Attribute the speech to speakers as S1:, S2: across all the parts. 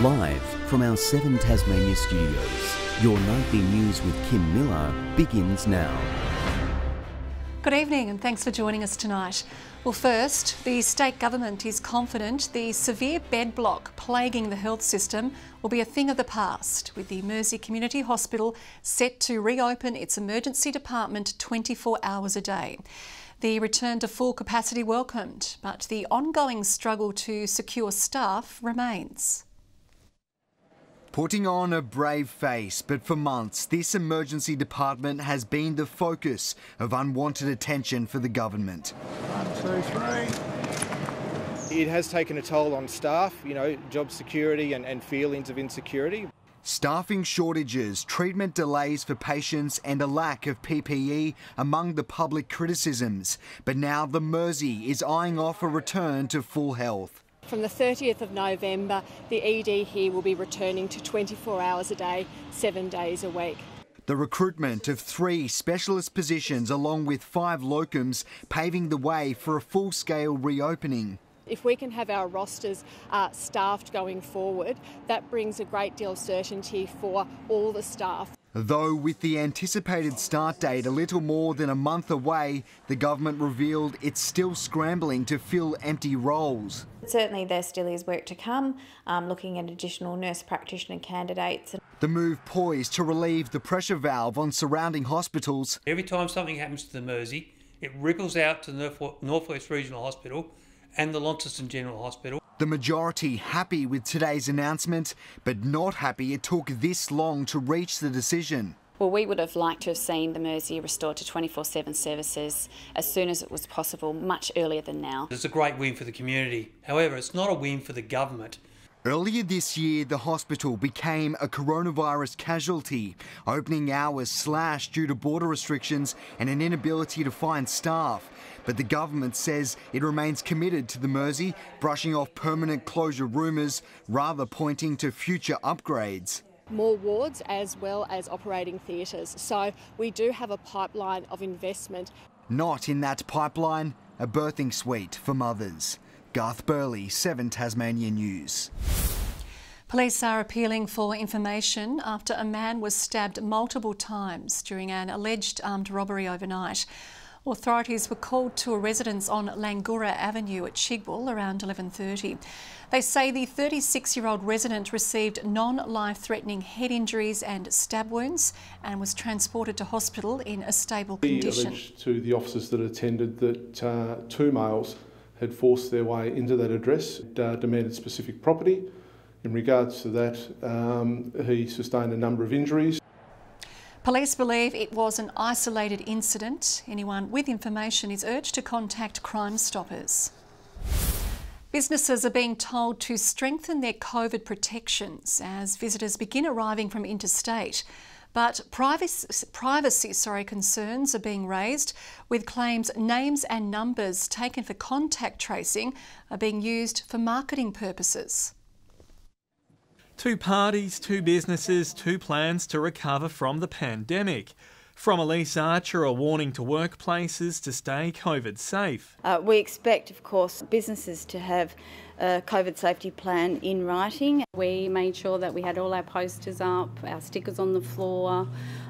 S1: Live from our 7 Tasmania studios, your nightly news with Kim Miller begins now.
S2: Good evening and thanks for joining us tonight. Well, first, the state government is confident the severe bed block plaguing the health system will be a thing of the past, with the Mersey Community Hospital set to reopen its emergency department 24 hours a day. The return to full capacity welcomed, but the ongoing struggle to secure staff remains.
S3: Putting on a brave face, but for months, this emergency department has been the focus of unwanted attention for the government.
S4: 1, 2, 3. It has taken a toll on staff, job security and feelings of insecurity.
S3: Staffing shortages, treatment delays for patients and a lack of PPE among the public criticisms. But now the Mersey is eyeing off a return to full health.
S5: From the 30th of November, the ED here will be returning to 24 hours a day, 7 days a week.
S3: The recruitment of 3 specialist positions along with 5 locums paving the way for a full-scale reopening.
S5: If we can have our rosters staffed going forward, that brings a great deal of certainty for all the staff.
S3: Though with the anticipated start date a little more than a month away, the government revealed it's still scrambling to fill empty roles.
S6: Certainly there still is work to come, looking at additional nurse practitioner candidates.
S3: The move poised to relieve the pressure valve on surrounding hospitals.
S7: Every time something happens to the Mersey, it ripples out to the Northwest Regional Hospital and the Launceston General Hospital.
S3: The majority happy with today's announcement, but not happy it took this long to reach the decision.
S8: Well, we would have liked to have seen the Mersey restored to 24/7 services as soon as it was possible, much earlier than now.
S7: It's a great win for the community. However, it's not a win for the government.
S3: Earlier this year, the hospital became a coronavirus casualty, opening hours slashed due to border restrictions and an inability to find staff. But the government says it remains committed to the Mersey, brushing off permanent closure rumours, rather pointing to future upgrades.
S5: More wards as well as operating theatres. So we do have a pipeline of investment.
S3: Not in that pipeline, a birthing suite for mothers. GARTH, BURLEY, 7 Tasmania News.
S2: Police are appealing for information after a man was stabbed multiple times during an alleged armed robbery overnight. Authorities were called to a residence on Langura Avenue at Chigwell around 11:30. They say the 36-year-old resident received non-life-threatening head injuries and stab wounds and was transported to hospital in a stable condition.
S9: He alleged to the officers that attended that 2 males had forced their way into that address, demanded specific property. In regards to that, he sustained a number of injuries.
S2: Police believe it was an isolated incident. Anyone with information is urged to contact Crime Stoppers. Businesses are being told to strengthen their COVID protections as visitors begin arriving from interstate. But privacy concerns are being raised, with claims names and numbers taken for contact tracing are being used for marketing purposes.
S10: 2 parties, 2 businesses, 2 plans to recover from the pandemic. From Elise Archer, a warning to workplaces to stay COVID safe.
S11: We expect, of course, businesses to have a COVID safety plan in writing.
S12: We made sure that we had all our posters up, our stickers on the floor,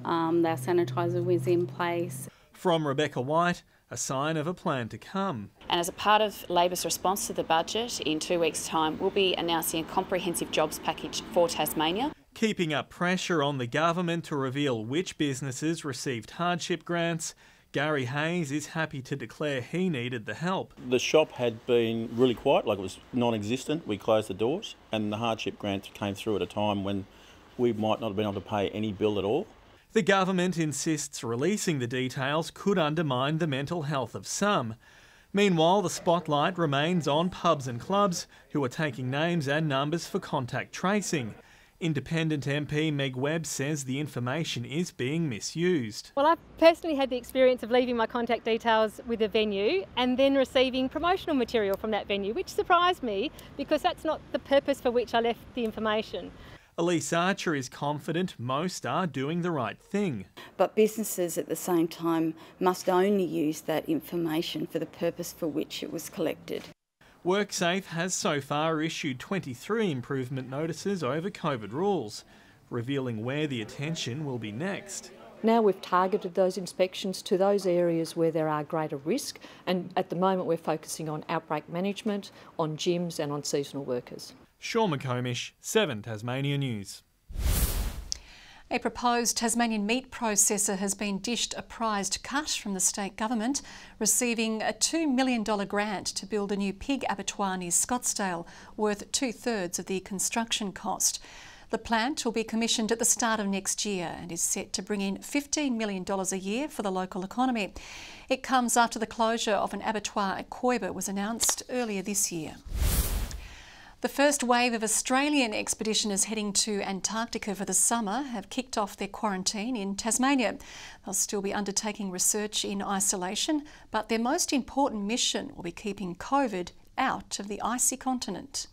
S12: our sanitiser was in place.
S10: From Rebecca White, a sign of a plan to come.
S8: And as a part of Labor's response to the budget, in 2 weeks' time, we'll be announcing a comprehensive jobs package for Tasmania.
S10: Keeping up pressure on the government to reveal which businesses received hardship grants, Gary Hayes is happy to declare he needed the help.
S13: The shop had been really quiet, like it was non-existent. We closed the doors and the hardship grants came through at a time when we might not have been able to pay any bill at all.
S10: The government insists releasing the details could undermine the mental health of some. Meanwhile, the spotlight remains on pubs and clubs who are taking names and numbers for contact tracing. Independent MP Meg Webb says the information is being misused.
S14: Well, I've personally had the experience of leaving my contact details with a venue and then receiving promotional material from that venue, which surprised me because that's not the purpose for which I left the information.
S10: Elise Archer is confident most are doing the right thing.
S11: But businesses at the same time must only use that information for the purpose for which it was collected.
S10: WorkSafe has so far issued 23 improvement notices over COVID rules, revealing where the attention will be next.
S15: Now we've targeted those inspections to those areas where there are greater risk, and at the moment we're focusing on outbreak management, on gyms and on seasonal workers.
S10: Sean McComish, 7 Tasmania News.
S2: A proposed Tasmanian meat processor has been dished a prized cut from the state government, receiving a $2 million grant to build a new pig abattoir near Scottsdale, worth 2/3 of the construction cost. The plant will be commissioned at the start of next year and is set to bring in $15 million a year for the local economy. It comes after the closure of an abattoir at Coiba was announced earlier this year. The first wave of Australian expeditioners heading to Antarctica for the summer have kicked off their quarantine in Tasmania. They'll still be undertaking research in isolation, but their most important mission will be keeping COVID out of the icy continent.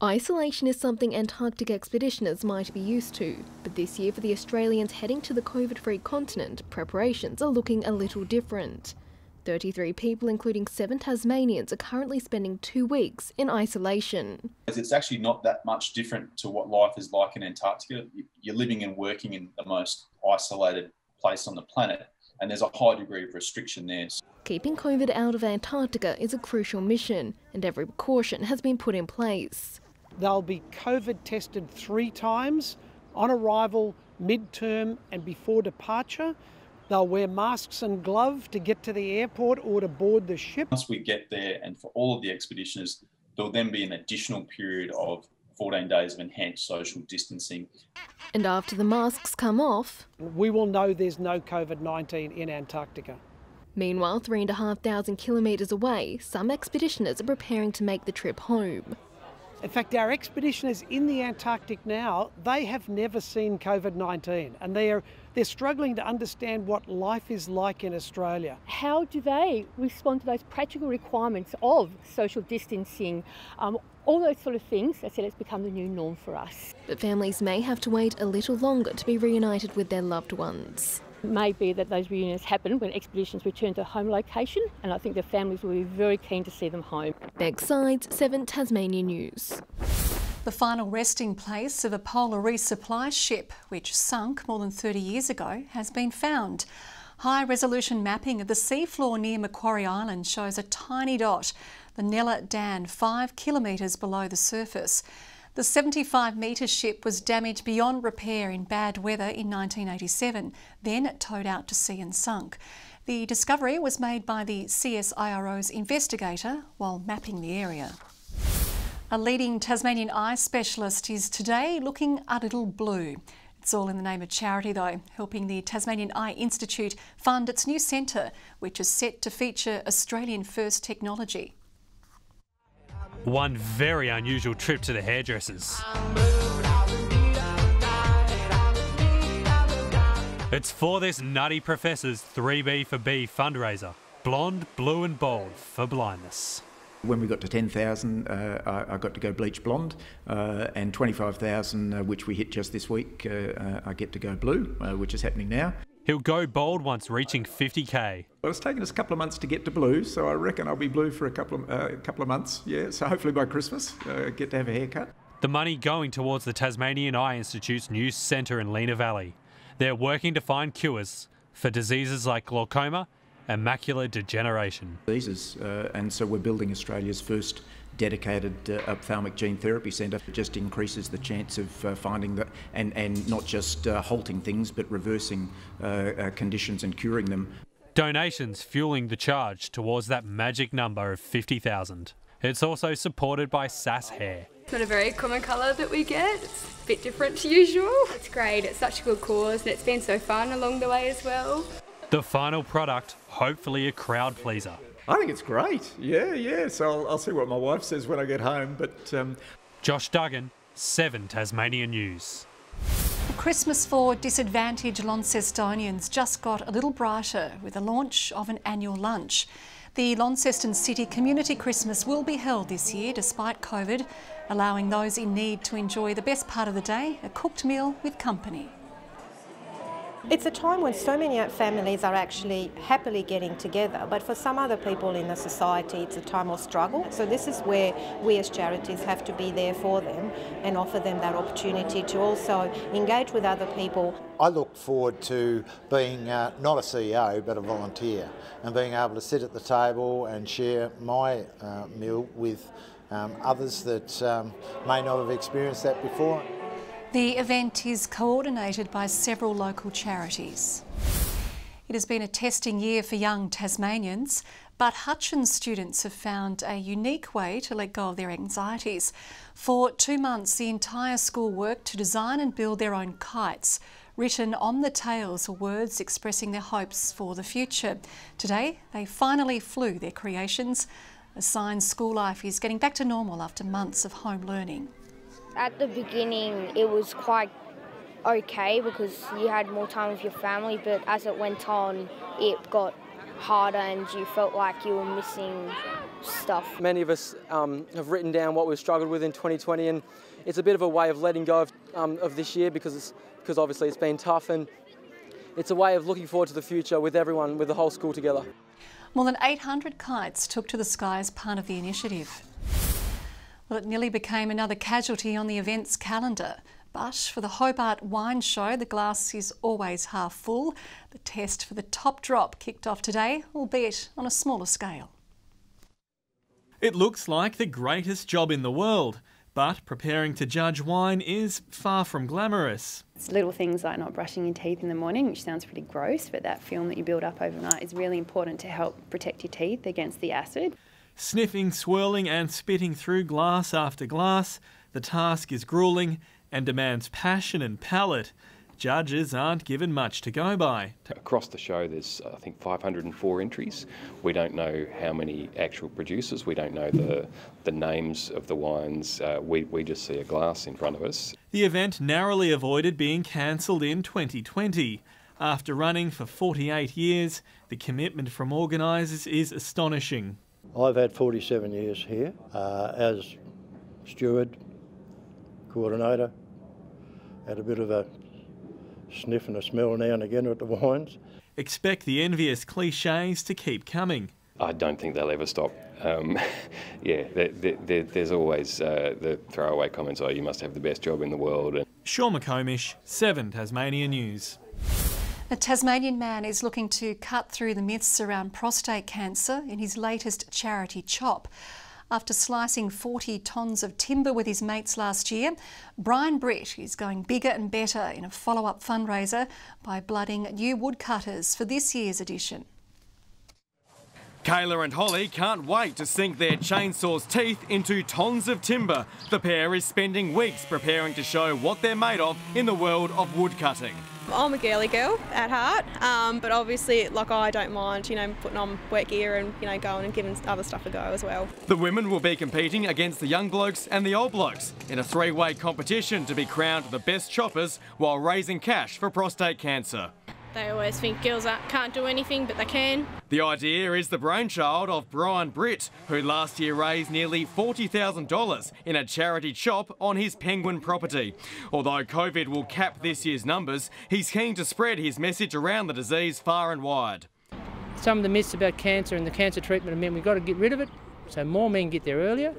S16: Isolation is something Antarctic expeditioners might be used to, but this year for the Australians heading to the COVID-free continent, preparations are looking a little different. 33 people, including 7 Tasmanians, are currently spending 2 weeks in isolation.
S17: It's actually not that much different to what life is like in Antarctica. You're living and working in the most isolated place on the planet, and there's a high degree of restriction there.
S16: Keeping COVID out of Antarctica is a crucial mission, and every precaution has been put in place.
S18: They'll be COVID tested 3 times, on arrival, mid-term and before departure. They'll wear masks and gloves to get to the airport or to board the ship.
S17: Once we get there, and for all of the expeditioners, there'll then be an additional period of 14 days of enhanced social distancing.
S16: And after the masks come off,
S18: we will know there's no COVID-19 in Antarctica.
S16: Meanwhile, 3,500 kilometres away, some expeditioners are preparing to make the trip home.
S18: In fact, our expeditioners in the Antarctic now, they have never seen COVID-19, and they're struggling to understand what life is like in Australia.
S19: How do they respond to those practical requirements of social distancing, all those sort of things? I said it's become the new norm for us.
S16: But families may have to wait a little longer to be reunited with their loved ones.
S19: It may be that those reunions happen when expeditions return to home location, and I think the families will be very keen to see them home.
S16: Beck Sides, 7 Tasmania News.
S2: The final resting place of a polar resupply ship, which sunk more than 30 years ago, has been found. High-resolution mapping of the seafloor near Macquarie Island shows a tiny dot, the Nella Dan, 5 kilometres below the surface. The 75-metre ship was damaged beyond repair in bad weather in 1987, then towed out to sea and sunk. The discovery was made by the CSIRO's investigator while mapping the area. A leading Tasmanian eye specialist is today looking a little blue. It's all in the name of charity though, helping the Tasmanian Eye Institute fund its new centre, which is set to feature Australian-first technology.
S20: One very unusual trip to the hairdressers. It's for this nutty professor's 3B for B fundraiser. Blonde, blue and bold for blindness.
S21: When we got to 10,000, I got to go bleach blonde, and 25,000, which we hit just this week, I get to go blue, which is happening now.
S20: He'll go bold once reaching 50k.
S21: Well, it's taken us a couple of months to get to blue, so I reckon I'll be blue for a couple of months. Yeah, so hopefully by Christmas, get to have a haircut.
S20: The money going towards the Tasmanian Eye Institute's new centre in Lena Valley. They're working to find cures for diseases like glaucoma and macular degeneration.
S21: And so we're building Australia's first dedicated ophthalmic gene therapy centre. It just increases the chance of finding that, and not just halting things, but reversing conditions and curing them.
S20: Donations fueling the charge towards that magic number of 50,000. It's also supported by SASS Hair.
S22: It's not a very common colour that we get. It's a bit different to usual. It's great. It's such a good cause, and it's been so fun along the way as well.
S20: The final product, hopefully a crowd pleaser.
S21: I think it's great. Yeah. So I'll see what my wife says when I get home. But
S20: Josh Duggan, 7 Tasmania News.
S2: Christmas for disadvantaged Launcestonians just got a little brighter with the launch of an annual lunch. The Launceston City Community Christmas will be held this year despite COVID, allowing those in need to enjoy the best part of the day, a cooked meal with company.
S1: It's a time when so many families are actually happily getting together, but for some other people in the society it's a time of struggle. So this is where we as charities have to be there for them and offer them that opportunity to also engage with other people.
S4: I look forward to being not a CEO but a volunteer and being able to sit at the table and share my meal with others that may not have experienced that before.
S2: The event is coordinated by several local charities. It has been a testing year for young Tasmanians, but Hutchins students have found a unique way to let go of their anxieties. For 2 months, the entire school worked to design and build their own kites. Written on the tails are words expressing their hopes for the future. Today, they finally flew their creations. A sign school life is getting back to normal after months of home learning.
S23: At the beginning, it was quite okay because you had more time with your family, but as it went on, it got harder and you felt like you were missing stuff.
S24: Many of us have written down what we've struggled with in 2020, and it's a bit of a way of letting go of this year because obviously it's been tough, and it's a way of looking forward to the future with everyone, with the whole school together.
S2: More than 800 kites took to the sky as part of the initiative. Well, it nearly became another casualty on the event's calendar. But for the Hobart Wine Show, the glass is always half full. The test for the top drop kicked off today, albeit on a smaller scale.
S10: It looks like the greatest job in the world, but preparing to judge wine is far from glamorous.
S25: It's little things like not brushing your teeth in the morning, which sounds pretty gross, but that film that you build up overnight is really important to help protect your teeth against the acid.
S10: Sniffing, swirling and spitting through glass after glass, the task is gruelling and demands passion and palate. Judges aren't given much to go by.
S26: Across the show there's I think 504 entries. We don't know how many actual producers, we don't know the names of the wines, we just see a glass in front of us.
S10: The event narrowly avoided being cancelled in 2020. After running for 48 years, the commitment from organisers is astonishing.
S27: I've had 47 years here as steward, coordinator, had a bit of a sniff and a smell now and again at the wines.
S10: Expect the envious cliches to keep coming.
S26: I don't think they'll ever stop. There's always the throwaway comments, oh, you must have the best job in the world.
S10: Sean McComish, 7 Tasmania News.
S2: A Tasmanian man is looking to cut through the myths around prostate cancer in his latest charity chop. After slicing 40 tonnes of timber with his mates last year, Brian Britt is going bigger and better in a follow-up fundraiser by blooding new woodcutters for this year's edition.
S28: Kayla and Holly can't wait to sink their chainsaw's teeth into tonnes of timber. The pair is spending weeks preparing to show what they're made of in the world of woodcutting.
S29: I'm a girly girl at heart, but obviously, I don't mind, putting on wet gear and, going and giving other stuff a go as well.
S28: The women will be competing against the young blokes and the old blokes in a 3-way competition to be crowned the best choppers while raising cash for prostate cancer.
S30: They always think girls can't do anything, but they can.
S28: The idea is the brainchild of Brian Britt, who last year raised nearly $40,000 in a charity chop on his Penguin property. Although COVID will cap this year's numbers, he's keen to spread his message around the disease far and wide.
S31: Some of the myths about cancer and the cancer treatment of men, we've got to get rid of it, so more men get there earlier.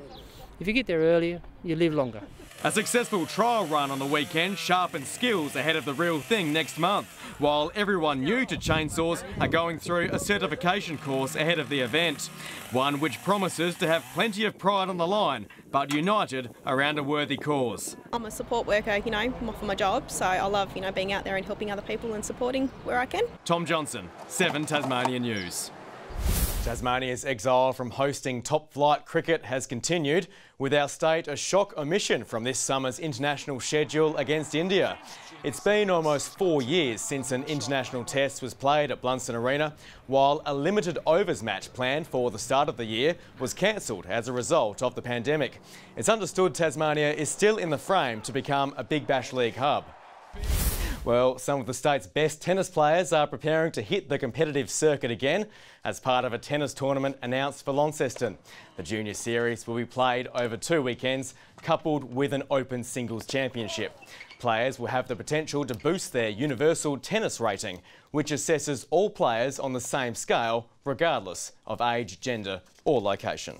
S31: If you get there earlier, you live longer.
S28: A successful trial run on the weekend sharpened skills ahead of the real thing next month, while everyone new to chainsaws are going through a certification course ahead of the event. One which promises to have plenty of pride on the line, but united around a worthy cause.
S29: I'm a support worker, I'm off for my job, so I love, being out there and helping other people and supporting where I can.
S28: Tom Johnson, 7 Tasmania News.
S31: Tasmania's exile from hosting top-flight cricket has continued, with our state a shock omission from this summer's international schedule against India. It's been almost 4 years since an international test was played at Blunston Arena, while a limited overs match planned for the start of the year was cancelled as a result of the pandemic. It's understood Tasmania is still in the frame to become a Big Bash League hub. Well, some of the state's best tennis players are preparing to hit the competitive circuit again as part of a tennis tournament announced for Launceston. The junior series will be played over 2 weekends, coupled with an open singles championship. Players will have the potential to boost their universal tennis rating, which assesses all players on the same scale, regardless of age, gender or location.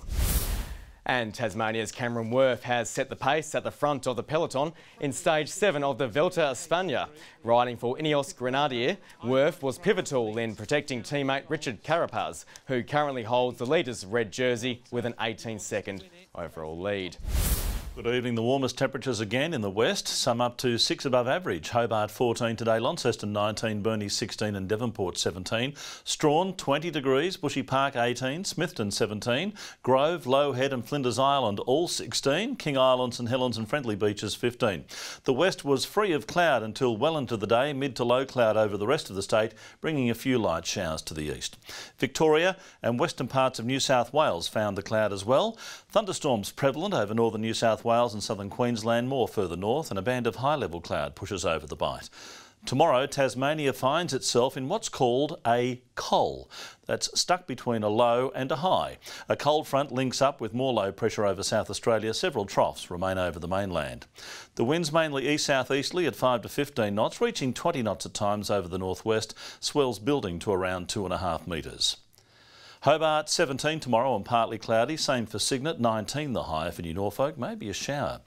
S31: And Tasmania's Cameron Worth has set the pace at the front of the peloton in Stage 7 of the Vuelta a España. Riding for Ineos Grenadier, Worth was pivotal in protecting teammate Richard Carapaz, who currently holds the leader's red jersey with an 18-second overall lead.
S3: Good evening. The warmest temperatures again in the west, some up to 6 above average. Hobart 14 today, Launceston 19, Burnie 16 and Devonport 17. Strawn 20 degrees, Bushy Park 18, Smithton 17, Grove, Low Head and Flinders Island all 16, King Island, St Helens and Friendly Beaches 15. The west was free of cloud until well into the day, mid to low cloud over the rest of the state, bringing a few light showers to the east. Victoria and western parts of New South Wales found the cloud as well. Thunderstorms prevalent over northern New South Wales and southern Queensland, more further north, and a band of high-level cloud pushes over the Bight. Tomorrow, Tasmania finds itself in what's called a col. That's stuck between a low and a high. A cold front links up with more low pressure over South Australia. Several troughs remain over the mainland. The winds mainly east-southeasterly at 5 to 15 knots, reaching 20 knots at times over the northwest. Swells building to around 2.5 metres. Hobart 17 tomorrow and partly cloudy, same for Cygnet, 19 the high for New Norfolk, maybe a shower.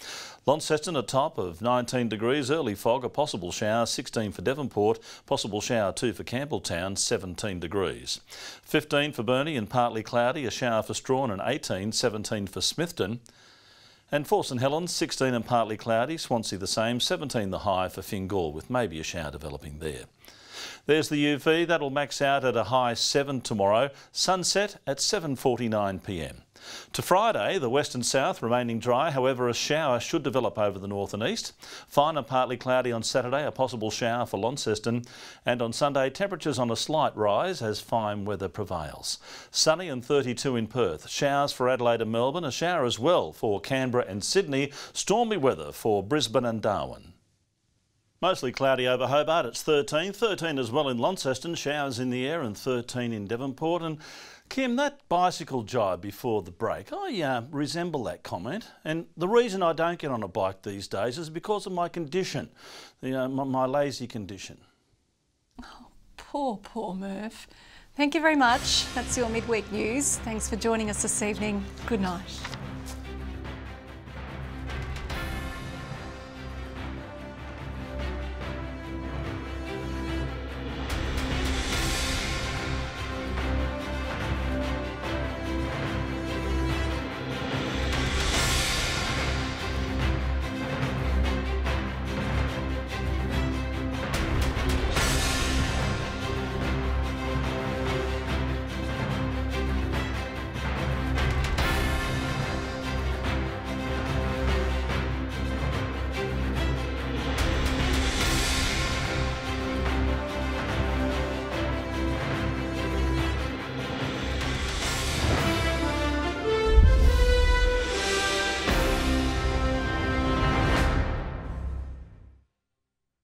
S3: Launceston a top of 19 degrees, early fog, a possible shower, 16 for Devonport, possible shower too for Campbelltown, 17 degrees. 15 for Burnie and partly cloudy, a shower for Strawn and 18, 17 for Smithton. And for St Helens, 16 and partly cloudy, Swansea the same, 17 the high for Fingal with maybe a shower developing there. There's the UV, that'll max out at a high 7 tomorrow, sunset at 7:49 p.m. To Friday, the west and south remaining dry, however a shower should develop over the north and east. Fine and partly cloudy on Saturday, a possible shower for Launceston. And on Sunday, temperatures on a slight rise as fine weather prevails. Sunny and 32 in Perth. Showers for Adelaide and Melbourne, a shower as well for Canberra and Sydney. Stormy weather for Brisbane and Darwin. Mostly cloudy over Hobart, it's 13. 13 as well in Launceston, showers in the air, and 13 in Devonport. And Kim, that bicycle jibe before the break, I resemble that comment. And the reason I don't get on a bike these days is because of my condition, my lazy condition.
S2: Oh, poor Murph. Thank you very much. That's your midweek news. Thanks for joining us this evening. Good night.